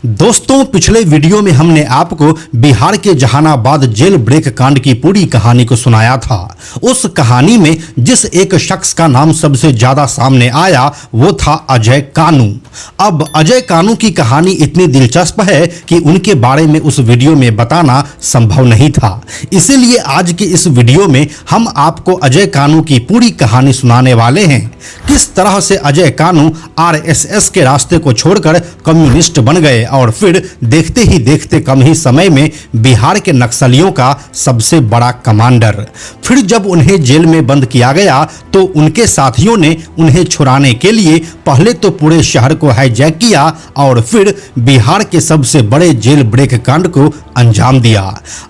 दोस्तों, पिछले वीडियो में हमने आपको बिहार के जहानाबाद जेल ब्रेक कांड की पूरी कहानी को सुनाया था। उस कहानी में जिस एक शख्स का नाम सबसे ज्यादा सामने आया वो था अजय कानू। अब अजय कानू की कहानी इतनी दिलचस्प है कि उनके बारे में उस वीडियो में बताना संभव नहीं था। इसीलिए आज के इस वीडियो में हम आपको अजय कानू की पूरी कहानी सुनाने वाले हैं। किस तरह से अजय कानू आरएसएस के रास्ते को छोड़कर कम्युनिस्ट बन गए और फिर देखते ही देखते कम ही समय में बिहार के नक्सलियों का सबसे बड़ा कमांडर। फिर जब उन्हें जेल में बंद किया गया तो उनके साथियों ने उन्हें छुड़ाने के लिए पहले तो पूरे शहर को हाईजैक किया और फिर बिहार के सबसे बड़े जेल ब्रेक कांड को अंजाम दिया।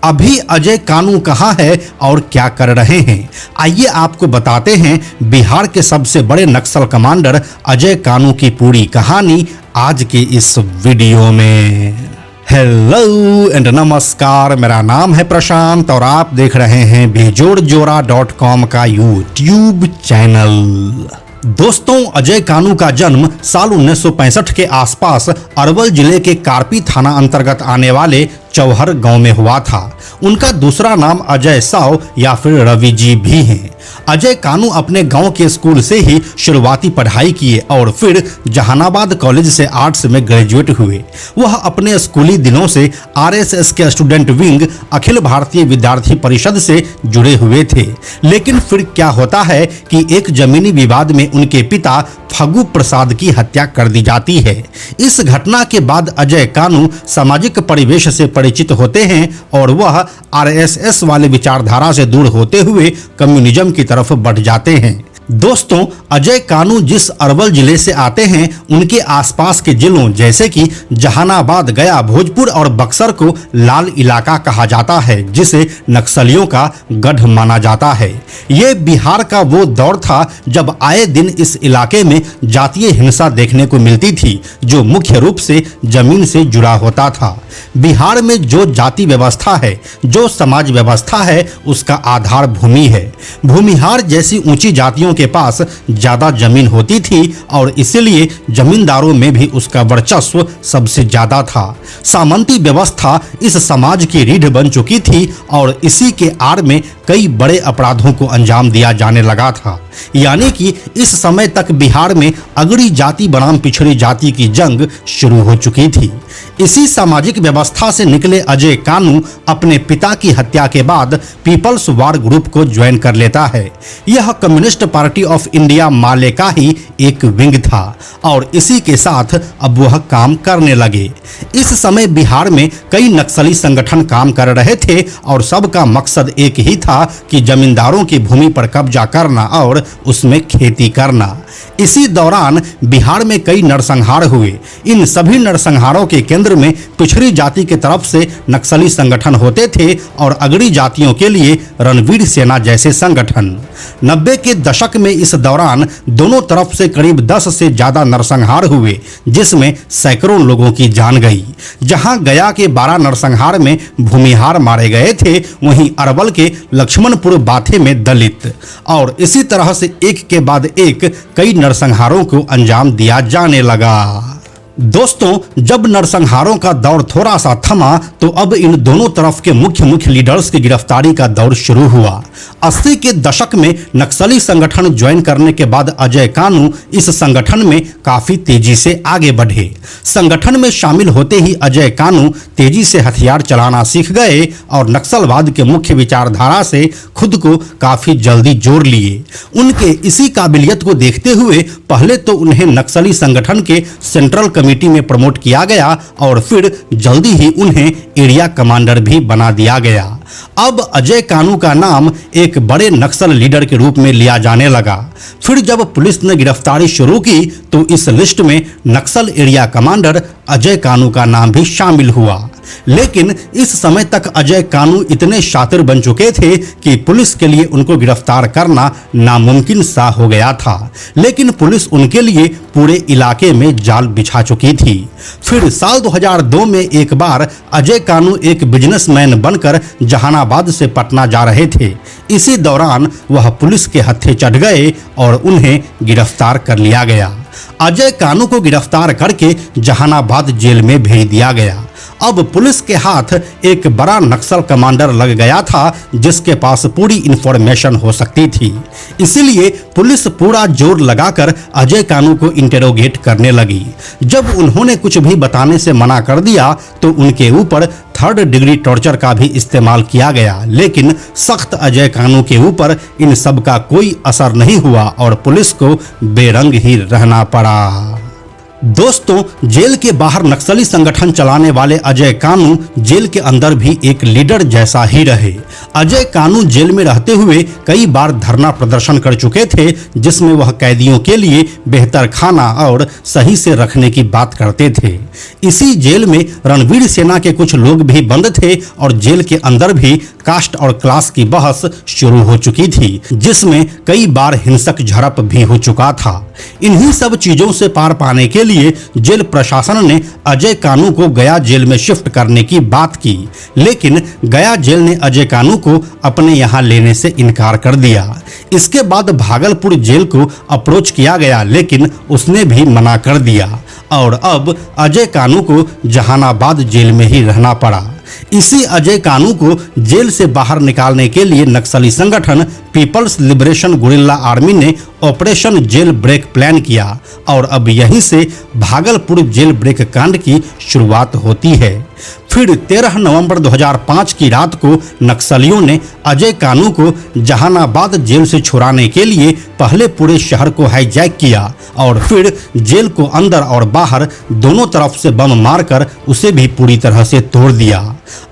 अभी अजय कानू कहां है और क्या कर रहे हैं, आइए आपको बताते हैं बिहार के सबसे बड़े नक्सल कमांडर अजय कानू की पूरी कहानी आज के इस वीडियो में। हेलो एंड नमस्कार, मेरा नाम है प्रशांत और आप देख रहे हैं बेजोड़जोड़ा.com का यूट्यूब चैनल। दोस्तों, अजय कानू का जन्म साल 1965 के आसपास अरवल जिले के कारपी थाना अंतर्गत आने वाले चौहर गांव में हुआ था। उनका दूसरा नाम अजय साव या फिर रवि जी भी हैं। अजय कानू अपने गांव के स्कूल से ही शुरुआती पढ़ाई किए और फिर जहानाबाद कॉलेज से आर्ट्स में ग्रेजुएट हुए। वह अपने स्कूली दिनों से आरएसएस के स्टूडेंट विंग अखिल भारतीय विद्यार्थी परिषद से जुड़े हुए थे। लेकिन फिर क्या होता है कि एक जमीनी विवाद में उनके पिता फग्गू प्रसाद की हत्या कर दी जाती है। इस घटना के बाद अजय कानू सामाजिक परिवेश से परिचित होते हैं और वह आरएसएस वाले विचारधारा से दूर होते हुए कम्युनिज्म की तरफ बढ़ जाते हैं। दोस्तों, अजय कानू जिस अरवल जिले से आते हैं उनके आसपास के जिलों जैसे कि जहानाबाद, गया, भोजपुर और बक्सर को लाल इलाका कहा जाता है, जिसे नक्सलियों का गढ़ माना जाता है। ये बिहार का वो दौर था जब आए दिन इस इलाके में जातीय हिंसा देखने को मिलती थी, जो मुख्य रूप से जमीन से जुड़ा होता था। बिहार में जो जाति व्यवस्था है, जो समाज व्यवस्था है, उसका आधार भूमि है। भूमिहार जैसी ऊंची जातियों के पास ज्यादा जमीन होती थी और इसलिए जमींदारों में भी उसका वर्चस्व सबसे ज्यादा था। सामंती व्यवस्था इस समाज की रीढ़ बन चुकी थी और इसी के आड़ में कई बड़े अपराधों को अंजाम दिया जाने लगा था। यानी कि इस समय तक बिहार में अगड़ी जाति बनाम पिछड़ी जाति की जंग शुरू हो चुकी थी। इसी सामाजिक व्यवस्था से निकले अजय कानू अपने पिता की हत्या के बाद पीपल्स वार ग्रुप को ज्वाइन कर लेता है। यह कम्युनिस्ट पार्टी ऑफ इंडिया माले का ही एक विंग था और इसी के साथ अब वह काम करने लगे। इस समय बिहार में कई नक्सली संगठन काम कर रहे थे और सबका मकसद एक ही था कि जमींदारों की भूमि पर कब्जा करना और उसमें खेती करना। इसी दौरान बिहार में कई नरसंहार हुए। इन सभी नरसंहारों के केंद्र में पिछड़ी जाति के तरफ से नक्सली संगठन होते थे और अगड़ी जातियों के लिए रणवीर सेना जैसे संगठन। 90 के दशक में इस दौरान दोनों तरफ से करीब 10 से ज्यादा नरसंहार हुए, जिसमें सैकड़ों लोगों की जान गई। जहां गया के 12 नरसंहार में भूमिहार मारे गए थे, वहीं अरवल के लक्ष्मणपुर बाथे में दलित, और इसी तरह से एक के बाद एक कई नरसंहारों को अंजाम दिया जाने लगा। दोस्तों, जब नरसंहारों का दौर थोड़ा सा थमा तो अब इन दोनों तरफ के मुख्य लीडर्स की गिरफ्तारी का दौर शुरू हुआ। 80 के दशक में नक्सली संगठन ज्वाइन करने के बाद अजय कानू इस संगठन में काफी तेजी से आगे बढ़े। संगठन में शामिल होते ही अजय कानू तेजी से हथियार चलाना सीख गए और नक्सलवाद के मुख्य विचारधारा से खुद को काफी जल्दी जोड़ लिए। उनके इसी काबिलियत को देखते हुए पहले तो उन्हें नक्सली संगठन के सेंट्रल कमेटी में प्रमोट किया गया और फिर जल्दी ही उन्हें एरिया कमांडर भी बना दिया गया। अब अजय कानू का नाम एक बड़े नक्सल लीडर के रूप में लिया जाने लगा। फिर जब पुलिस ने गिरफ्तारी शुरू की तो इस लिस्ट में नक्सल एरिया कमांडर अजय कानू का नाम भी शामिल हुआ। लेकिन इस समय तक अजय कानू इतने शातिर बन चुके थे कि पुलिस के लिए उनको गिरफ्तार करना नामुमकिन सा हो गया था। लेकिन पुलिस उनके लिए पूरे इलाके में जाल बिछा चुकी थी। फिर साल 2002 में एक बार अजय कानू एक बिजनेसमैन बनकर जहानाबाद से पटना जा रहे थे। इसी दौरान वह पुलिस के हत्थे चढ़ गए और उन्हें गिरफ्तार कर लिया गया। अजय कानू को गिरफ्तार करके जहानाबाद जेल में भेज दिया गया। अब पुलिस के हाथ एक बड़ा नक्सल कमांडर लग गया था जिसके पास पूरी इंफॉर्मेशन हो सकती थी। इसलिए पुलिस पूरा जोर लगाकर अजय कानू को इंटेरोगेट करने लगी। जब उन्होंने कुछ भी बताने से मना कर दिया तो उनके ऊपर 3rd डिग्री टॉर्चर का भी इस्तेमाल किया गया, लेकिन सख्त अजय कानू के ऊपर इन सब का कोई असर नहीं हुआ और पुलिस को बेरंग ही रहना पड़ा। दोस्तों, जेल के बाहर नक्सली संगठन चलाने वाले अजय कानू जेल के अंदर भी एक लीडर जैसा ही रहे। अजय कानू जेल में रहते हुए कई बार धरना प्रदर्शन कर चुके थे जिसमें वह कैदियों के लिए बेहतर खाना और सही से रखने की बात करते थे। इसी जेल में रणवीर सेना के कुछ लोग भी बंद थे और जेल के अंदर भी कास्ट और क्लास की बहस शुरू हो चुकी थी जिसमें कई बार हिंसक झड़प भी हो चुका था। इन्हीं सब चीजों से पार पाने के लिए जेल प्रशासन ने अजय कानू को गया जेल में शिफ्ट करने की बात की, लेकिन गया जेल ने अजय कानू को अपने यहां लेने से इनकार कर दिया। इसके बाद भागलपुर जेल को अप्रोच किया गया लेकिन उसने भी मना कर दिया और अब अजय कानू को जहानाबाद जेल में ही रहना पड़ा। इसी अजय कानू को जेल से बाहर निकालने के लिए नक्सली संगठन पीपल्स लिबरेशन गुरिल्ला आर्मी ने ऑपरेशन जेल ब्रेक प्लान किया और अब यहीं से भागलपुर जेल ब्रेक कांड की शुरुआत होती है। फिर 13 नवंबर 2005 की रात को नक्सलियों ने अजय कानू को जहानाबाद जेल से छुड़ाने के लिए पहले पूरे शहर को हाईजैक किया और फिर जेल को अंदर और बाहर दोनों तरफ से बम मारकर उसे भी पूरी तरह से तोड़ दिया।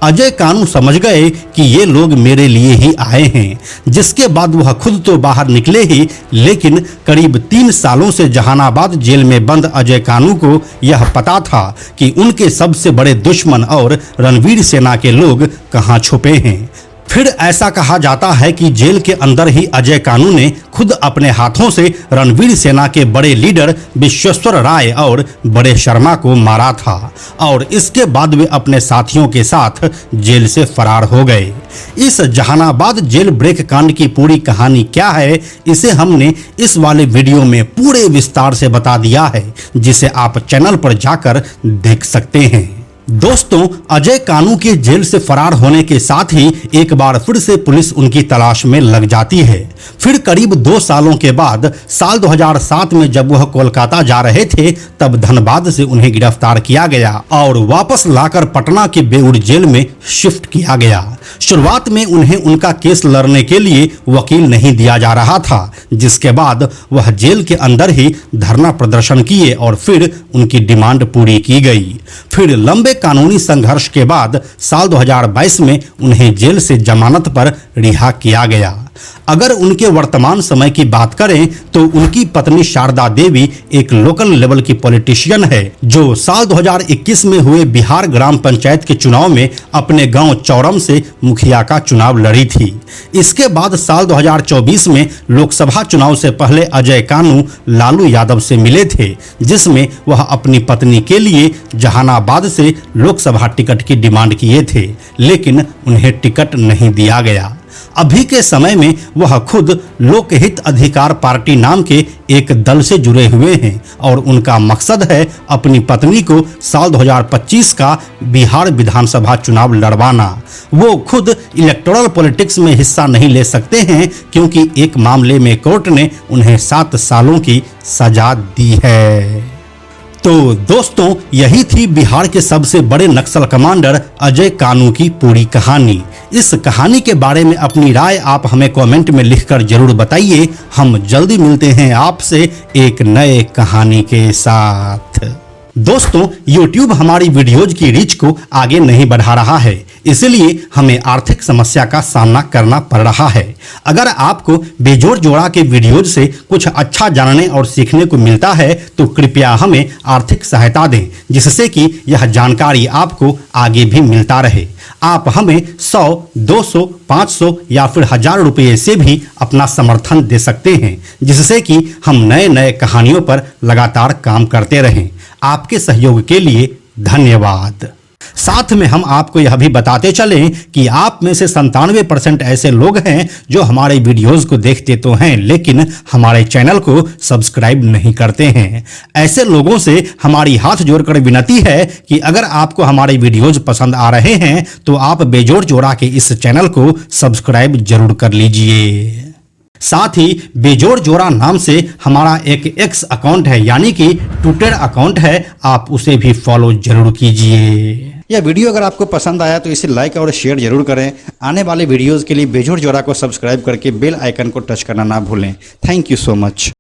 अजय कानू समझ गए कि ये लोग मेरे लिए ही आए हैं, जिसके बाद वह खुद तो बाहर निकले ही, लेकिन करीब 3 सालों से जहानाबाद जेल में बंद अजय कानू को यह पता था कि उनके सबसे बड़े दुश्मन और रणवीर सेना के लोग कहां छुपे हैं। फिर ऐसा कहा जाता है कि जेल के अंदर ही अजय कानू ने खुद अपने हाथों से रणवीर सेना के बड़े लीडर विश्वेश्वर राय और बड़े शर्मा को मारा था और इसके बाद वे अपने साथियों के साथ जेल से फरार हो गए। इस जहानाबाद जेल ब्रेक कांड की पूरी कहानी क्या है, इसे हमने इस वाले वीडियो में पूरे विस्तार से बता दिया है, जिसे आप चैनल पर जाकर देख सकते हैं। दोस्तों, अजय कानू के जेल से फरार होने के साथ ही एक बार फिर से पुलिस उनकी तलाश में लग जाती है। फिर करीब 2 सालों के बाद साल 2007 में जब वह कोलकाता जा रहे थे तब धनबाद से उन्हें गिरफ्तार किया गया और वापस लाकर पटना के बेउर जेल में शिफ्ट किया गया। शुरुआत में उन्हें उनका केस लड़ने के लिए वकील नहीं दिया जा रहा था, जिसके बाद वह जेल के अंदर ही धरना प्रदर्शन किए और फिर उनकी डिमांड पूरी की गई। फिर लंबे कानूनी संघर्ष के बाद साल 2022 में उन्हें जेल से जमानत पर रिहा किया गया। अगर उनके वर्तमान समय की बात करें तो उनकी पत्नी शारदा देवी एक लोकल लेवल की पॉलिटिशियन है जो साल 2021 में हुए बिहार ग्राम पंचायत के चुनाव में अपने गांव चौरम से मुखिया का चुनाव लड़ी थी। इसके बाद साल 2024 में लोकसभा चुनाव से पहले अजय कानू लालू यादव से मिले थे, जिसमें वह अपनी पत्नी के लिए जहानाबाद से लोकसभा टिकट की डिमांड किए थे, लेकिन उन्हें टिकट नहीं दिया गया। अभी के समय में वह खुद लोकहित अधिकार पार्टी नाम के एक दल से जुड़े हुए हैं और उनका मकसद है अपनी पत्नी को साल 2025 का बिहार विधानसभा चुनाव लड़वाना। वो खुद इलेक्टोरल पॉलिटिक्स में हिस्सा नहीं ले सकते हैं क्योंकि एक मामले में कोर्ट ने उन्हें 7 सालों की सजा दी है। तो दोस्तों, यही थी बिहार के सबसे बड़े नक्सल कमांडर अजय कानू की पूरी कहानी। इस कहानी के बारे में अपनी राय आप हमें कमेंट में लिखकर जरूर बताइए। हम जल्दी मिलते हैं आपसे एक नए कहानी के साथ। दोस्तों, YouTube हमारी वीडियोज की रीच को आगे नहीं बढ़ा रहा है, इसलिए हमें आर्थिक समस्या का सामना करना पड़ रहा है। अगर आपको बेजोड़ जोड़ा के वीडियोज से कुछ अच्छा जानने और सीखने को मिलता है तो कृपया हमें आर्थिक सहायता दें, जिससे कि यह जानकारी आपको आगे भी मिलता रहे। आप हमें 100, 200, 500 या फिर 1000 रुपये से भी अपना समर्थन दे सकते हैं, जिससे कि हम नए नए कहानियों पर लगातार काम करते रहें। आपके सहयोग के लिए धन्यवाद। साथ में हम आपको यह भी बताते चलें कि आप में से 97% ऐसे लोग हैं जो हमारे वीडियोस को देखते तो हैं लेकिन हमारे चैनल को सब्सक्राइब नहीं करते हैं। ऐसे लोगों से हमारी हाथ जोड़कर विनती है कि अगर आपको हमारे वीडियोस पसंद आ रहे हैं तो आप बेजोड़ जोड़ा के इस चैनल को सब्सक्राइब जरूर कर लीजिए। साथ ही बेजोड़ जोड़ा नाम से हमारा एक एक्स अकाउंट है यानी कि ट्विटर अकाउंट है, आप उसे भी फॉलो जरूर कीजिए। यह वीडियो अगर आपको पसंद आया तो इसे लाइक और शेयर जरूर करें। आने वाले वीडियोस के लिए बेजोड़ जोड़ा को सब्सक्राइब करके बेल आइकन को टच करना ना भूलें। Thank you so much.